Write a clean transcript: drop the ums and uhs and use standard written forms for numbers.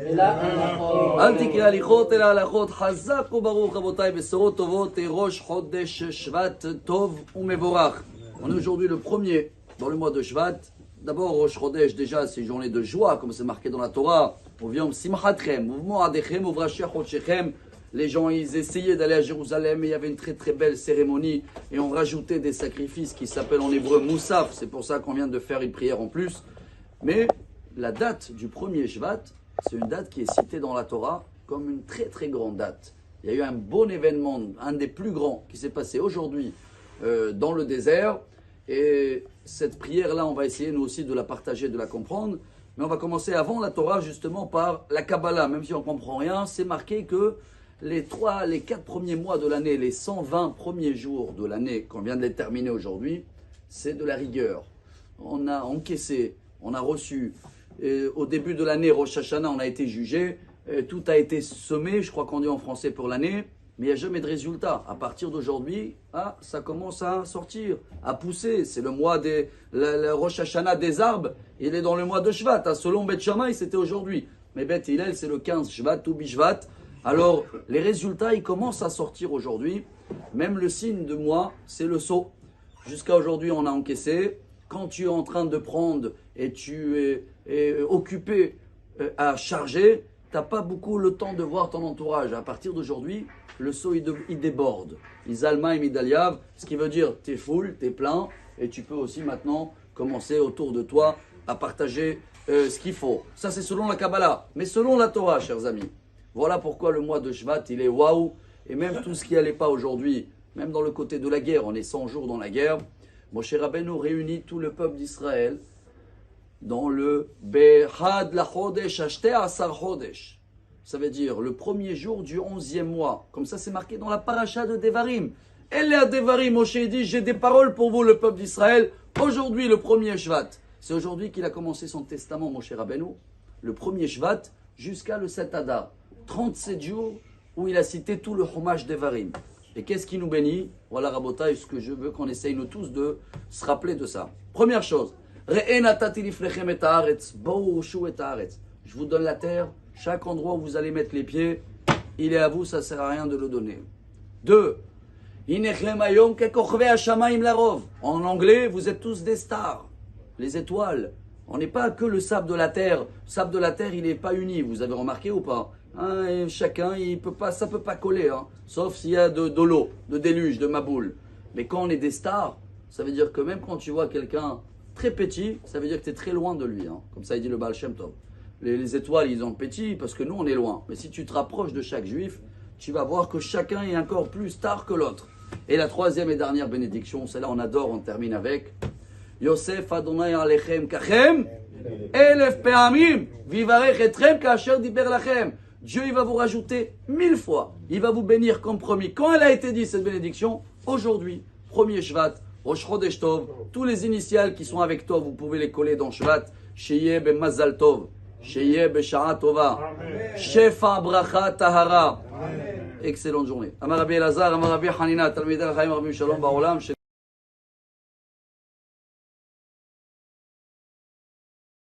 אל תקרא הליכות אלא הלכות. חזק וברוך רבותיי, בשורות טובות, ראש חודש שבט טוב ומבורך. On est aujourd'hui le premier dans le mois de Shvat. D'abord, Rosh Chodesh, déjà, c'est une journée de joie, comme c'est marqué dans la Torah. On vient au Simchatchem, mouvement Adechem, Ovrashech Chodshechem. Les gens, ils essayaient d'aller à Jérusalem et il y avait une très très belle cérémonie. Et on rajoutait des sacrifices qui s'appellent en hébreu Moussaf. C'est pour ça qu'on vient de faire une prière en plus. Mais la date du premier Shvat, c'est une date qui est citée dans la Torah comme une très très grande date. Il y a eu un bon événement, un des plus grands, qui s'est passé aujourd'hui dans le désert. Et cette prière-là, on va essayer nous aussi de la partager, de la comprendre. Mais on va commencer avant la Torah justement par la Kabbalah. Même si on ne comprend rien, c'est marqué que les 4 premiers mois de l'année, les 120 premiers jours de l'année, qu'on vient de les terminer aujourd'hui, c'est de la rigueur. On a encaissé, on a reçu. Et au début de l'année, Rosh Hashanah, on a été jugé. Tout a été semé, je crois qu'on dit en français pour l'année. Mais il n'y a jamais de résultat. À partir d'aujourd'hui, ça commence à sortir, à pousser. C'est le mois le Rosh Hashanah des arbres. Il est dans le mois de Shvat. Selon Beth Shammai, c'était aujourd'hui. Mais Beth Hillel, c'est le 15 Shvat ou Bishvat. Alors, les résultats, ils commencent à sortir aujourd'hui. Même le signe de mois, c'est le sceau. Jusqu'à aujourd'hui, on a encaissé. Quand tu es en train de prendre et tu es occupé à charger, tu n'as pas beaucoup le temps de voir ton entourage. À partir d'aujourd'hui, le seau il déborde. Izalma et Midaliav, ce qui veut dire tu es full, tu es plein, et tu peux aussi maintenant commencer autour de toi à partager ce qu'il faut. Ça c'est selon la Kabbalah, mais selon la Torah, chers amis. Voilà pourquoi le mois de Shvat, il est waouh, et même tout ce qui n'allait pas aujourd'hui, même dans le côté de la guerre, on est 100 jours dans la guerre, Moshe Rabbeinu réunit tout le peuple d'Israël dans le Behad la Chodesh, Ashte Asar Chodesh. Ça veut dire le premier jour du 11e mois. Comme ça, c'est marqué dans la paracha de Devarim. Elia Devarim, Moshe dit, j'ai des paroles pour vous, le peuple d'Israël. Aujourd'hui, le premier Shvat. C'est aujourd'hui qu'il a commencé son testament, Moshe Rabbeinu. Le premier Shvat jusqu'à le 7 Adar. 37 jours où il a cité tout le Chumash Devarim. Et qu'est-ce qui nous bénit? Voilà, Rabotai, ce que je veux qu'on essaye nous tous de se rappeler de ça. Première chose. Je vous donne la terre. Chaque endroit où vous allez mettre les pieds, il est à vous, ça ne sert à rien de le donner. 2. En anglais, vous êtes tous des stars, les étoiles. On n'est pas que le sable de la terre. Le sable de la terre, il n'est pas uni, vous avez remarqué ou pas? Et chacun, ça ne peut pas coller, sauf s'il y a de l'eau, de déluge, de maboule. Mais quand on est des stars, ça veut dire que même quand tu vois quelqu'un très petit, ça veut dire que tu es très loin de lui. Comme ça, il dit le Baal Shem Tov. Les étoiles, ils ont petit parce que nous, on est loin. Mais si tu te rapproches de chaque juif, tu vas voir que chacun est encore plus star que l'autre. Et la troisième et dernière bénédiction, celle-là, on adore, on termine avec Yosef Adonai Alechem Kachem, Elef Pe'amim, Vivarech Etrem Kasher Diber Lachem. Dieu, il va vous rajouter 1000 fois. Il va vous bénir comme promis. Quand elle a été dit, cette bénédiction, aujourd'hui, premier Shvat, Rosh Chodesh Tov, tous les initiales qui sont avec toi, vous pouvez les coller dans Shvat, Sheyeh Ben Mazal Tov. Sheyeh Besha'a Tova. Shefa Bracha Tahara. Excellente journée. Amar Rabbi Elazar, Amar Rabbi Hanina, Talmidei Chacham Rabbi Shalom Baolam.